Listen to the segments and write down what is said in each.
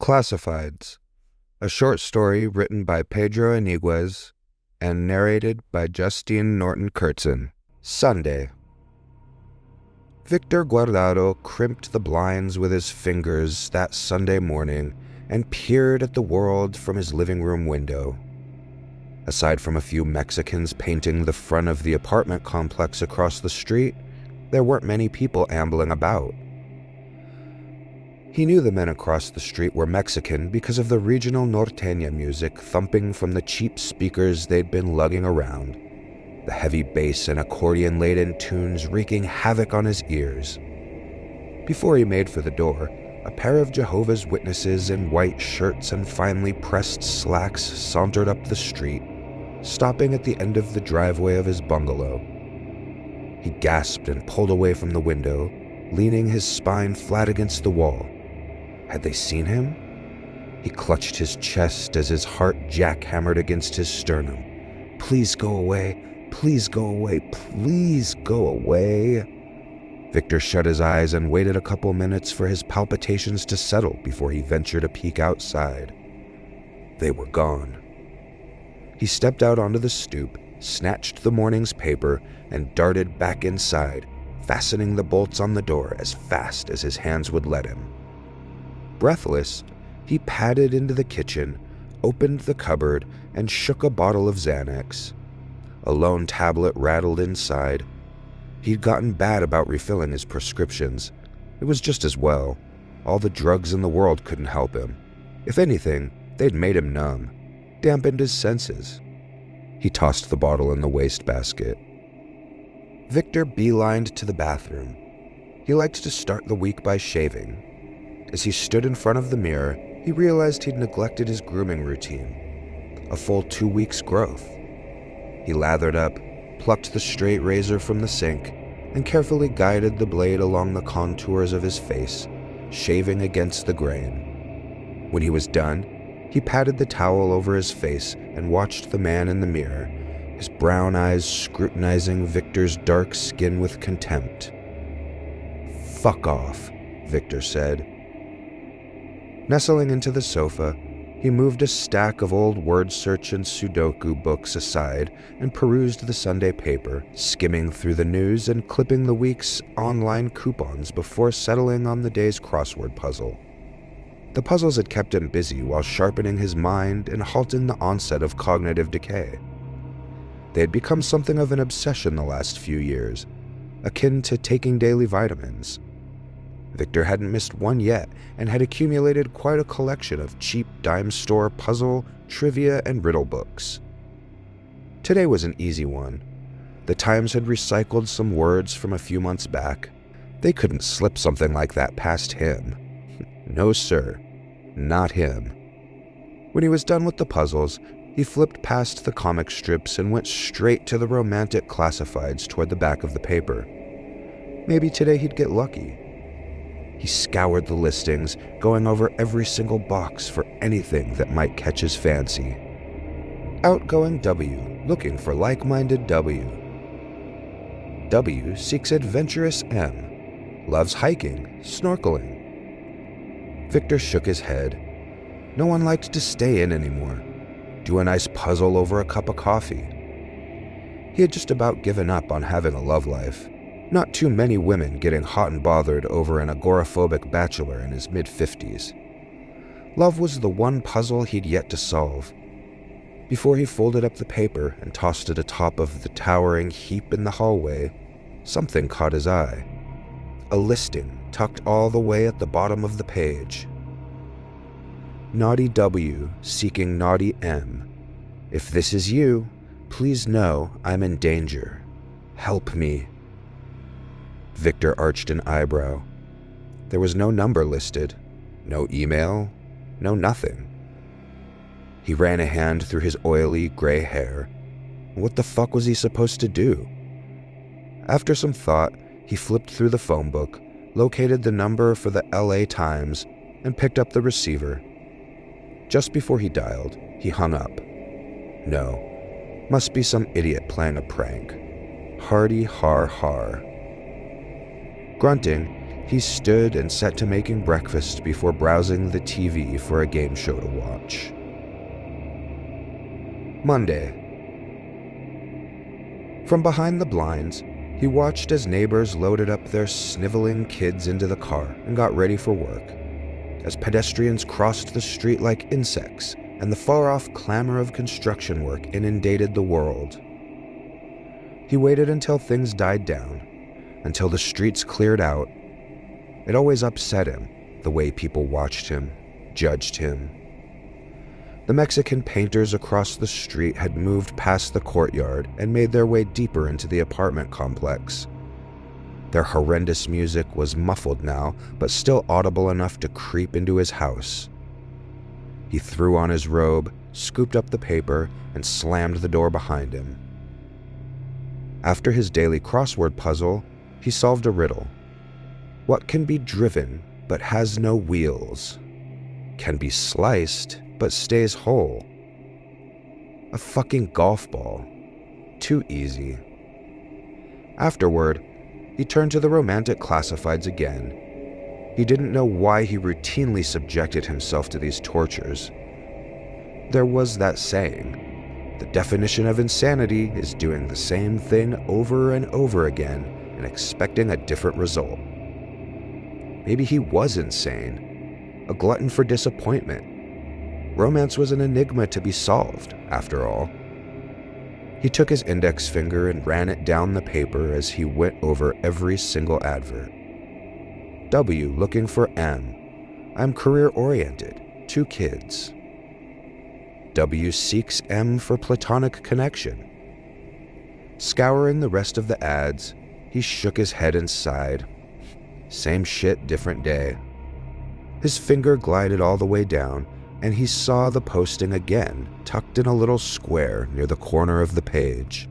Classifieds, a short story written by Pedro Iniguez and narrated by Justine Norton-Kerston. Sunday. Victor Guardado crimped the blinds with his fingers that Sunday morning and peered at the world from his living room window. Aside from a few Mexicans painting the front of the apartment complex across the street, there weren't many people ambling about. He knew the men across the street were Mexican because of the regional norteña music thumping from the cheap speakers they'd been lugging around, the heavy bass and accordion-laden tunes wreaking havoc on his ears. Before he made for the door, a pair of Jehovah's Witnesses in white shirts and finely pressed slacks sauntered up the street, stopping at the end of the driveway of his bungalow. He gasped and pulled away from the window, leaning his spine flat against the wall. Had they seen him? He clutched his chest as his heart jackhammered against his sternum. Please go away. Please go away. Please go away. Victor shut his eyes and waited a couple minutes for his palpitations to settle before he ventured a peek outside. They were gone. He stepped out onto the stoop, snatched the morning's paper, and darted back inside, fastening the bolts on the door as fast as his hands would let him. Breathless, he padded into the kitchen, opened the cupboard, and shook a bottle of Xanax. A lone tablet rattled inside. He'd gotten bad about refilling his prescriptions. It was just as well. All the drugs in the world couldn't help him. If anything, they'd made him numb, dampened his senses. He tossed the bottle in the wastebasket. Victor beelined to the bathroom. He liked to start the week by shaving. As he stood in front of the mirror, he realized he'd neglected his grooming routine. A full 2 weeks' growth. He lathered up, plucked the straight razor from the sink, and carefully guided the blade along the contours of his face, shaving against the grain. When he was done, he patted the towel over his face and watched the man in the mirror, his brown eyes scrutinizing Victor's dark skin with contempt. "Fuck off," Victor said. Nestling into the sofa, he moved a stack of old word search and Sudoku books aside and perused the Sunday paper, skimming through the news and clipping the week's online coupons before settling on the day's crossword puzzle. The puzzles had kept him busy while sharpening his mind and halting the onset of cognitive decay. They had become something of an obsession the last few years, akin to taking daily vitamins. Victor hadn't missed one yet and had accumulated quite a collection of cheap dime store puzzle, trivia, and riddle books. Today was an easy one. The Times had recycled some words from a few months back. They couldn't slip something like that past him. No, sir. Not him. When he was done with the puzzles, he flipped past the comic strips and went straight to the romantic classifieds toward the back of the paper. Maybe today he'd get lucky. He scoured the listings, going over every single box for anything that might catch his fancy. Outgoing W, looking for like-minded W. W seeks adventurous M, loves hiking, snorkeling. Victor shook his head. No one liked to stay in anymore. Do a nice puzzle over a cup of coffee. He had just about given up on having a love life. Not too many women getting hot and bothered over an agoraphobic bachelor in his mid-50s. Love was the one puzzle he'd yet to solve. Before he folded up the paper and tossed it atop of the towering heap in the hallway, something caught his eye. A listing tucked all the way at the bottom of the page. Naughty W seeking naughty M. If this is you, please know I'm in danger. Help me. Victor arched an eyebrow. There was no number listed, no email, no nothing. He ran a hand through his oily, gray hair. What the fuck was he supposed to do? After some thought, he flipped through the phone book, located the number for the LA Times, and picked up the receiver. Just before he dialed, he hung up. No, must be some idiot playing a prank. Hardy har har. Grunting, He stood and set to making breakfast before browsing the TV for a game show to watch. Monday. From behind the blinds, he watched as neighbors loaded up their sniveling kids into the car and got ready for work, as pedestrians crossed the street like insects and the far-off clamor of construction work inundated the world. He waited until things died down, until the streets cleared out. It always upset him, the way people watched him, judged him. The Mexican painters across the street had moved past the courtyard and made their way deeper into the apartment complex. Their horrendous music was muffled now, but still audible enough to creep into his house. He threw on his robe, scooped up the paper, and slammed the door behind him. After his daily crossword puzzle, he solved a riddle. What can be driven but has no wheels? Can be sliced but stays whole? A fucking golf ball. Too easy. Afterward, he turned to the romantic classifieds again. He didn't know why he routinely subjected himself to these tortures. There was that saying, the definition of insanity is doing the same thing over and over again and expecting a different result. Maybe he was insane, a glutton for disappointment. Romance was an enigma to be solved, after all. He took his index finger and ran it down the paper as he went over every single advert. W looking for M. I'm career-oriented. 2 kids. W seeks M for platonic connection. Scouring the rest of the ads, he shook his head and sighed. Same shit, different day. His finger glided all the way down, and he saw the posting again, tucked in a little square near the corner of the page.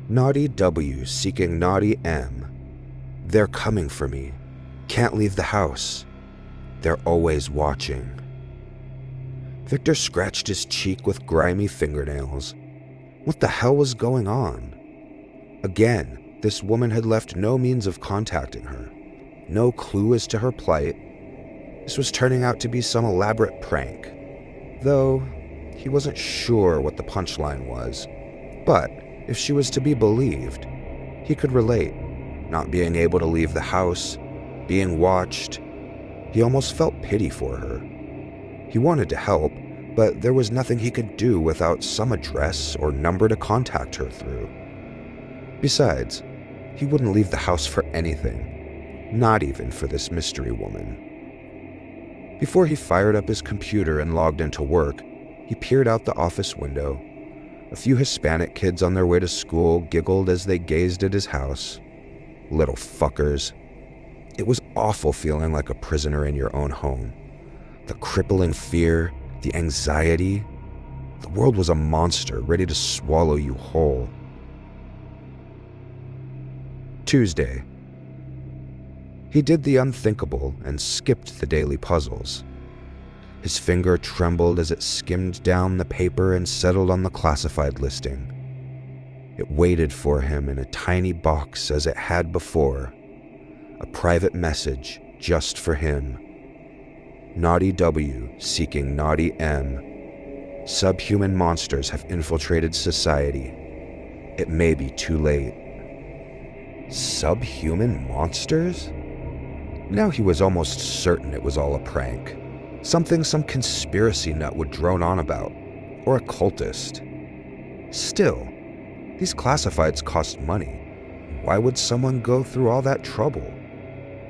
Naughty W seeking naughty M. They're coming for me. Can't leave the house. They're always watching. Victor scratched his cheek with grimy fingernails. What the hell was going on? Again, this woman had left no means of contacting her. No clue as to her plight. This was turning out to be some elaborate prank. Though, he wasn't sure what the punchline was. But, if she was to be believed, he could relate. Not being able to leave the house, being watched. He almost felt pity for her. He wanted to help, but there was nothing he could do without some address or number to contact her through. Besides, he wouldn't leave the house for anything. Not even for this mystery woman. Before he fired up his computer and logged into work, he peered out the office window. A few Hispanic kids on their way to school giggled as they gazed at his house. Little fuckers. It was awful feeling like a prisoner in your own home. The crippling fear, the anxiety. The world was a monster ready to swallow you whole. Tuesday. He did the unthinkable and skipped the daily puzzles. His finger trembled as it skimmed down the paper and settled on the classified listing. It waited for him in a tiny box as it had before. A private message just for him. Naughty W seeking naughty M. Subhuman monsters have infiltrated society. It may be too late. Subhuman monsters? Now he was almost certain it was all a prank. Something some conspiracy nut would drone on about. Or a cultist. Still, these classifieds cost money. Why would someone go through all that trouble?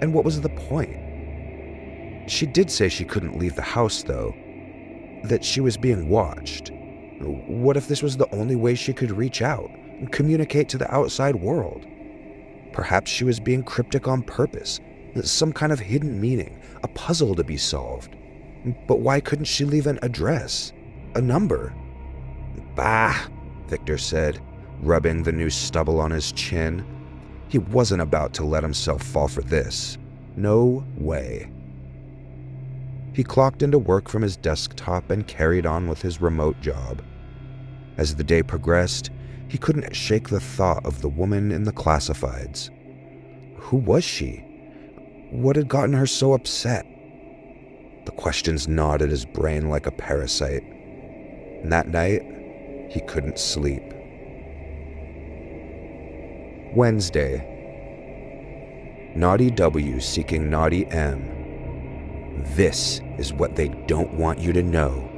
And what was the point? She did say she couldn't leave the house, though. That she was being watched. What if this was the only way she could reach out and communicate to the outside world? Perhaps she was being cryptic on purpose. Some kind of hidden meaning, a puzzle to be solved. But why couldn't she leave an address? A number? Bah, Victor said, rubbing the new stubble on his chin. He wasn't about to let himself fall for this. No way. He clocked into work from his desktop and carried on with his remote job. As the day progressed, he couldn't shake the thought of the woman in the classifieds. Who was she? What had gotten her so upset? The questions gnawed at his brain like a parasite. And that night, he couldn't sleep. Wednesday. Naughty W seeking Naughty M. This is what they don't want you to know.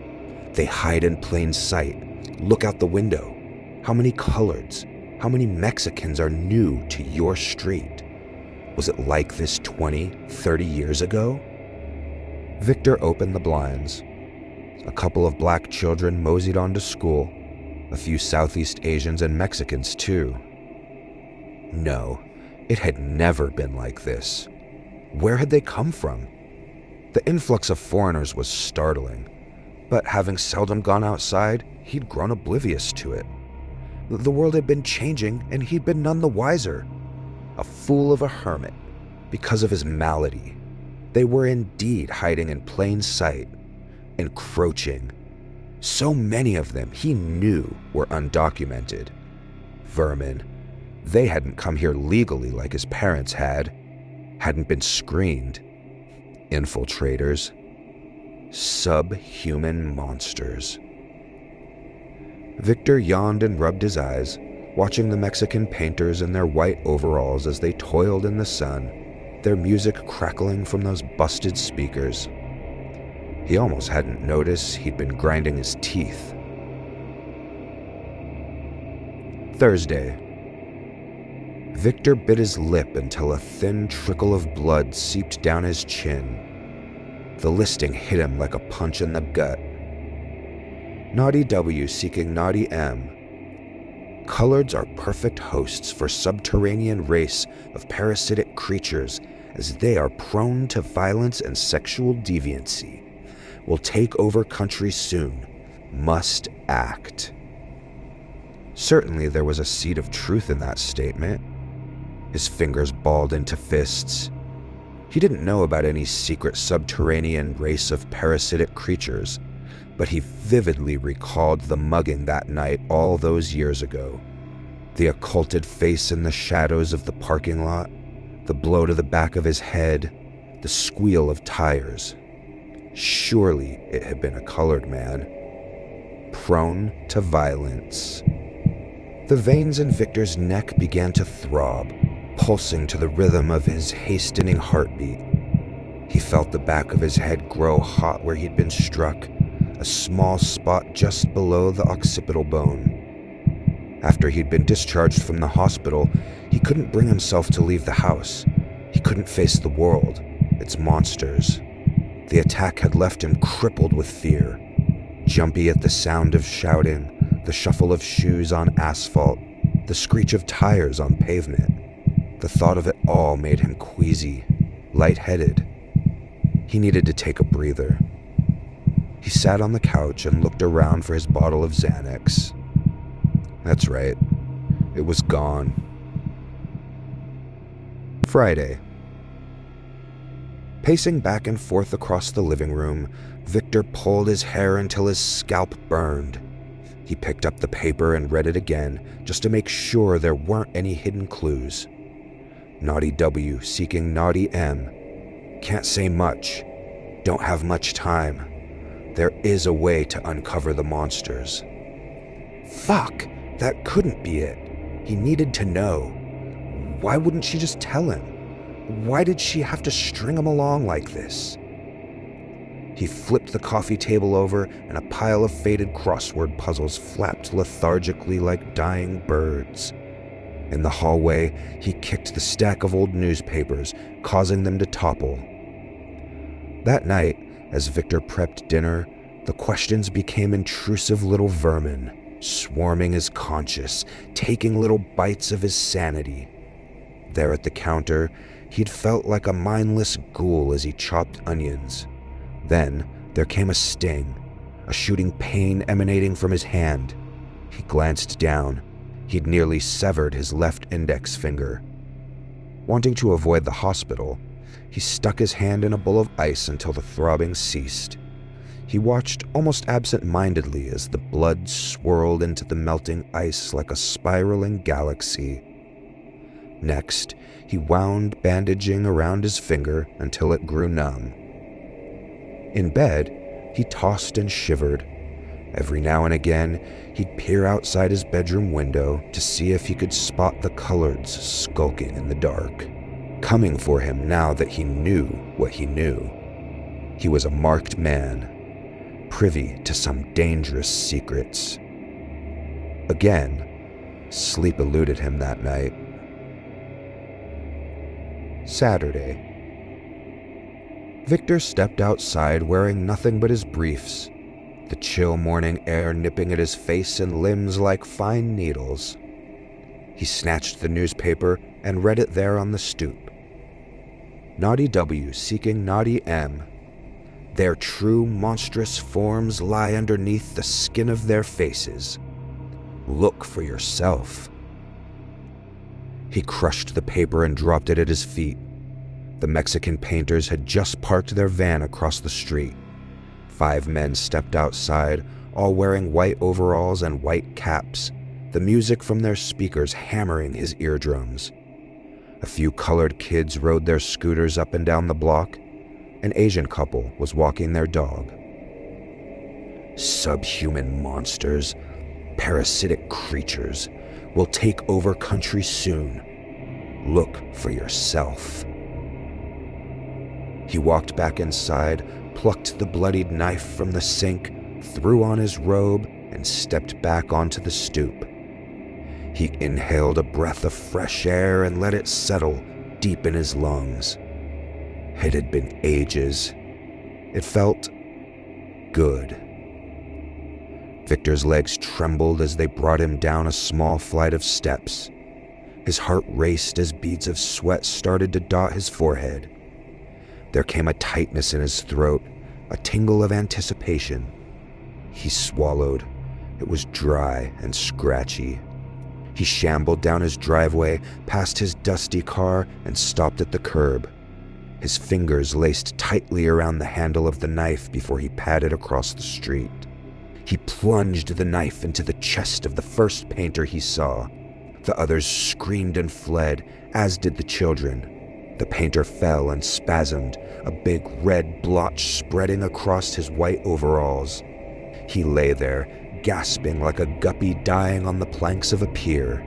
They hide in plain sight. Look out the window. How many coloreds, how many Mexicans are new to your street? Was it like this 20, 30 years ago? Victor opened the blinds. A couple of black children moseyed on to school. A few Southeast Asians and Mexicans, too. No, it had never been like this. Where had they come from? The influx of foreigners was startling, but having seldom gone outside, he'd grown oblivious to it. The world had been changing, and he'd been none the wiser. A fool of a hermit, because of his malady. They were indeed hiding in plain sight, encroaching. So many of them he knew were undocumented. Vermin. They hadn't come here legally like his parents had. Hadn't been screened. Infiltrators. Subhuman monsters. Victor yawned and rubbed his eyes, watching the Mexican painters in their white overalls as they toiled in the sun, their music crackling from those busted speakers. He almost hadn't noticed he'd been grinding his teeth. Thursday. Victor bit his lip until a thin trickle of blood seeped down his chin. The listing hit him like a punch in the gut. Naughty W seeking Naughty M. Coloreds are perfect hosts for subterranean race of parasitic creatures, as they are prone to violence and sexual deviancy. Will take over country soon. Must act. Certainly there was a seed of truth in that statement. His fingers balled into fists. He didn't know about any secret subterranean race of parasitic creatures, but he vividly recalled the mugging that night all those years ago. The occulted face in the shadows of the parking lot, the blow to the back of his head, the squeal of tires. Surely it had been a colored man. Prone to violence. The veins in Victor's neck began to throb, pulsing to the rhythm of his hastening heartbeat. He felt the back of his head grow hot where he'd been struck, a small spot just below the occipital bone. After he'd been discharged from the hospital, he couldn't bring himself to leave the house. He couldn't face the world, its monsters. The attack had left him crippled with fear, jumpy at the sound of shouting, the shuffle of shoes on asphalt, the screech of tires on pavement. The thought of it all made him queasy, lightheaded. He needed to take a breather. He sat on the couch and looked around for his bottle of Xanax. That's right, it was gone. Friday. Pacing back and forth across the living room, Victor pulled his hair until his scalp burned. He picked up the paper and read it again, just to make sure there weren't any hidden clues. Naughty W seeking Naughty M. Can't say much. Don't have much time. There is a way to uncover the monsters. Fuck, that couldn't be it. He needed to know. Why wouldn't she just tell him? Why did she have to string him along like this? He flipped the coffee table over, and a pile of faded crossword puzzles flapped lethargically like dying birds. In the hallway, he kicked the stack of old newspapers, causing them to topple. That night, as Victor prepped dinner, the questions became intrusive little vermin, swarming his conscience, taking little bites of his sanity. There at the counter, he'd felt like a mindless ghoul as he chopped onions. Then there came a sting, a shooting pain emanating from his hand. He glanced down. He'd nearly severed his left index finger. Wanting to avoid the hospital, he stuck his hand in a bowl of ice until the throbbing ceased. He watched almost absent-mindedly as the blood swirled into the melting ice like a spiraling galaxy. Next, he wound bandaging around his finger until it grew numb. In bed, he tossed and shivered. Every now and again, he'd peer outside his bedroom window to see if he could spot the coloreds skulking in the dark, coming for him now that he knew what he knew. He was a marked man, privy to some dangerous secrets. Again, sleep eluded him that night. Saturday. Victor stepped outside wearing nothing but his briefs, the chill morning air nipping at his face and limbs like fine needles. He snatched the newspaper and read it there on the stoop. Naughty W seeking Naughty M. Their true monstrous forms lie underneath the skin of their faces. Look for yourself. He crushed the paper and dropped it at his feet. The Mexican painters had just parked their van across the street. 5 men stepped outside, all wearing white overalls and white caps, the music from their speakers hammering his eardrums. A few colored kids rode their scooters up and down the block. An Asian couple was walking their dog. Subhuman monsters, parasitic creatures, will take over country soon. Look for yourself. He walked back inside, plucked the bloodied knife from the sink, threw on his robe, and stepped back onto the stoop. He inhaled a breath of fresh air and let it settle deep in his lungs. It had been ages. It felt good. Victor's legs trembled as they brought him down a small flight of steps. His heart raced as beads of sweat started to dot his forehead. There came a tightness in his throat, a tingle of anticipation. He swallowed. It was dry and scratchy. He shambled down his driveway, past his dusty car, and stopped at the curb. His fingers laced tightly around the handle of the knife before he padded across the street. He plunged the knife into the chest of the first painter he saw. The others screamed and fled, as did the children. The painter fell and spasmed, a big red blotch spreading across his white overalls. He lay there, gasping like a guppy dying on the planks of a pier.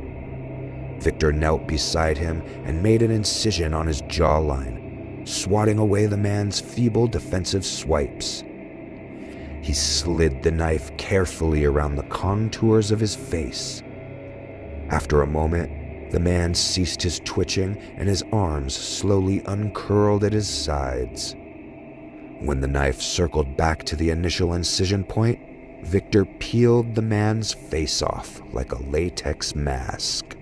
Victor knelt beside him and made an incision on his jawline, swatting away the man's feeble defensive swipes. He slid the knife carefully around the contours of his face. After a moment, the man ceased his twitching and his arms slowly uncurled at his sides. When the knife circled back to the initial incision point, Victor peeled the man's face off like a latex mask.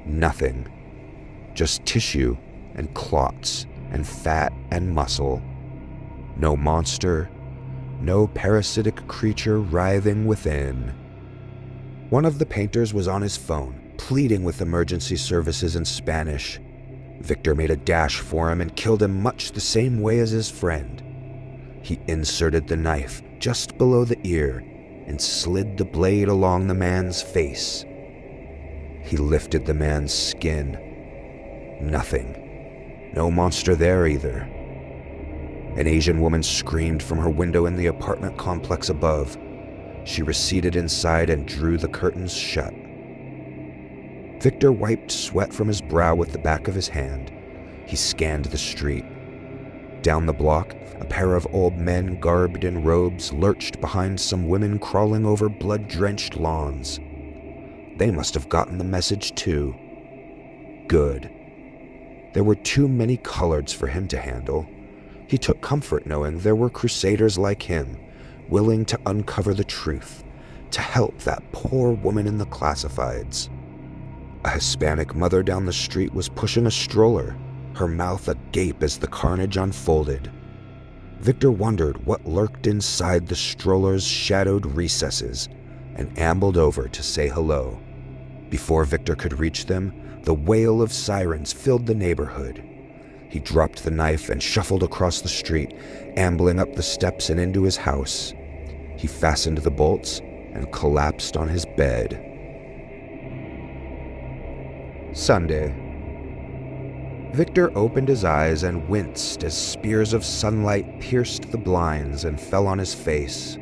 Nothing. Just tissue and clots and fat and muscle. No monster, no parasitic creature writhing within. One of the painters was on his phone, pleading with emergency services in Spanish. Victor made a dash for him and killed him much the same way as his friend. He inserted the knife just below the ear and slid the blade along the man's face. He lifted the man's skin. Nothing. No monster there either. An Asian woman screamed from her window in the apartment complex above. She receded inside and drew the curtains shut. Victor wiped sweat from his brow with the back of his hand. He scanned the street. Down the block, a pair of old men garbed in robes lurched behind some women crawling over blood-drenched lawns. They must have gotten the message too. Good. There were too many coloreds for him to handle. He took comfort knowing there were crusaders like him, willing to uncover the truth, to help that poor woman in the classifieds. A Hispanic mother down the street was pushing a stroller, her mouth agape as the carnage unfolded. Victor wondered what lurked inside the stroller's shadowed recesses and ambled over to say hello. Before Victor could reach them, the wail of sirens filled the neighborhood. He dropped the knife and shuffled across the street, ambling up the steps and into his house. He fastened the bolts and collapsed on his bed. Sunday. Victor opened his eyes and winced as spears of sunlight pierced the blinds and fell on his face.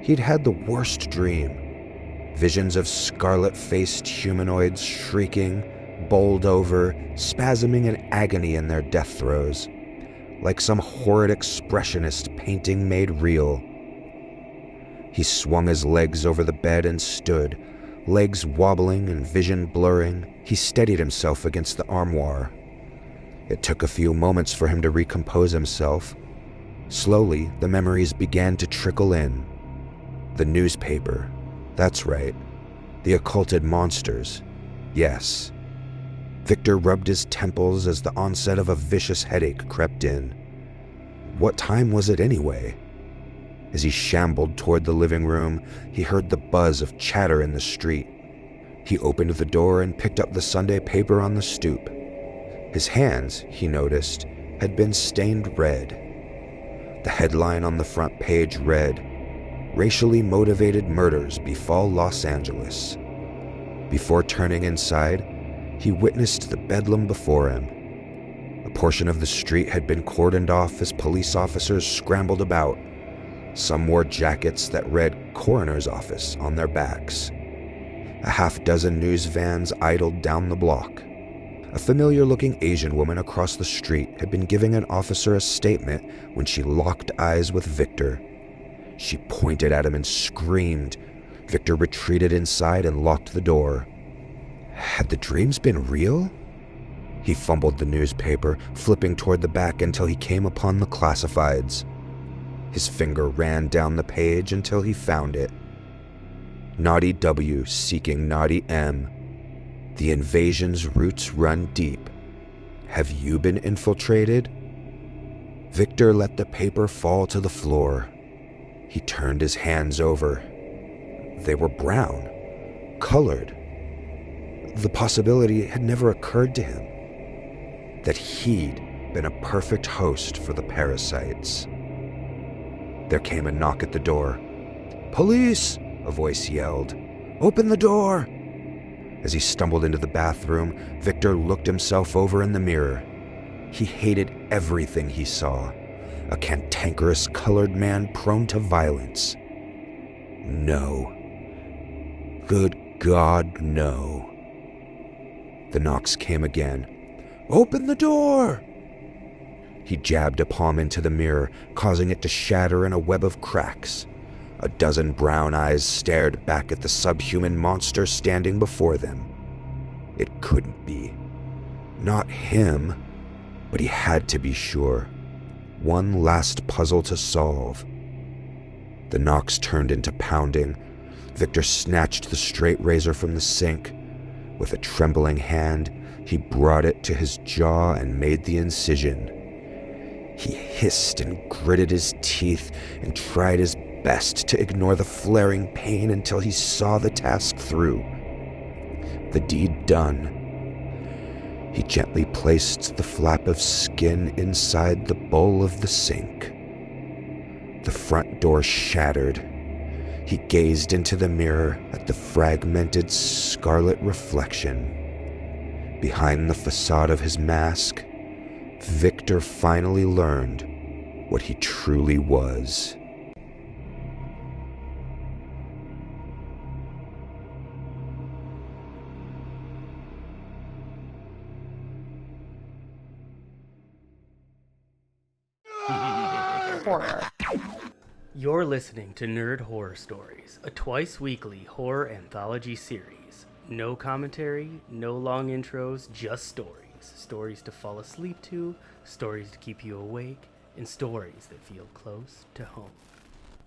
He'd had the worst dream. Visions of scarlet-faced humanoids shrieking, bowled over, spasming in agony in their death throes, like some horrid expressionist painting made real. He swung his legs over the bed and stood, legs wobbling and vision blurring. He steadied himself against the armoire. It took a few moments for him to recompose himself. Slowly, the memories began to trickle in. The newspaper. That's right. The occulted monsters. Yes. Victor rubbed his temples as the onset of a vicious headache crept in. What time was it anyway? As he shambled toward the living room, he heard the buzz of chatter in the street. He opened the door and picked up the Sunday paper on the stoop. His hands, he noticed, had been stained red. The headline on the front page read, "Racially motivated murders befall Los Angeles." Before turning inside, he witnessed the bedlam before him. A portion of the street had been cordoned off as police officers scrambled about. Some wore jackets that read "Coroner's Office" on their backs. A half-dozen news vans idled down the block. A familiar-looking Asian woman across the street had been giving an officer a statement when she locked eyes with Victor. She pointed at him and screamed. Victor retreated inside and locked the door. Had the dreams been real? He fumbled the newspaper, flipping toward the back until he came upon the classifieds. His finger ran down the page until he found it. Naughty W seeking Naughty M. The invasion's roots run deep. Have you been infiltrated? Victor let the paper fall to the floor. He turned his hands over. They were brown, colored. The possibility had never occurred to him that he'd been a perfect host for the parasites. There came a knock at the door. "Police!" a voice yelled. "Open the door!" As he stumbled into the bathroom, Victor looked himself over in the mirror. He hated everything he saw. A cantankerous colored man prone to violence. No. Good God, no. The knocks came again. "Open the door!" He jabbed a palm into the mirror, causing it to shatter in a web of cracks. A dozen brown eyes stared back at the subhuman monster standing before them. It couldn't be. Not him, but he had to be sure. One last puzzle to solve. The knocks turned into pounding. Victor snatched the straight razor from the sink. With a trembling hand, he brought it to his jaw and made the incision. He hissed and gritted his teeth and tried his best to ignore the flaring pain until he saw the task through. The deed done, he gently placed the flap of skin inside the bowl of the sink. The front door shattered. He gazed into the mirror at the fragmented scarlet reflection. Behind the facade of his mask, Victor finally learned what he truly was. Horror. You're listening to Nerd Horror Stories, a twice-weekly horror anthology series. No commentary, no long intros, just stories. Stories to fall asleep to, stories to keep you awake, and stories that feel close to home.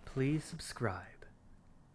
Please subscribe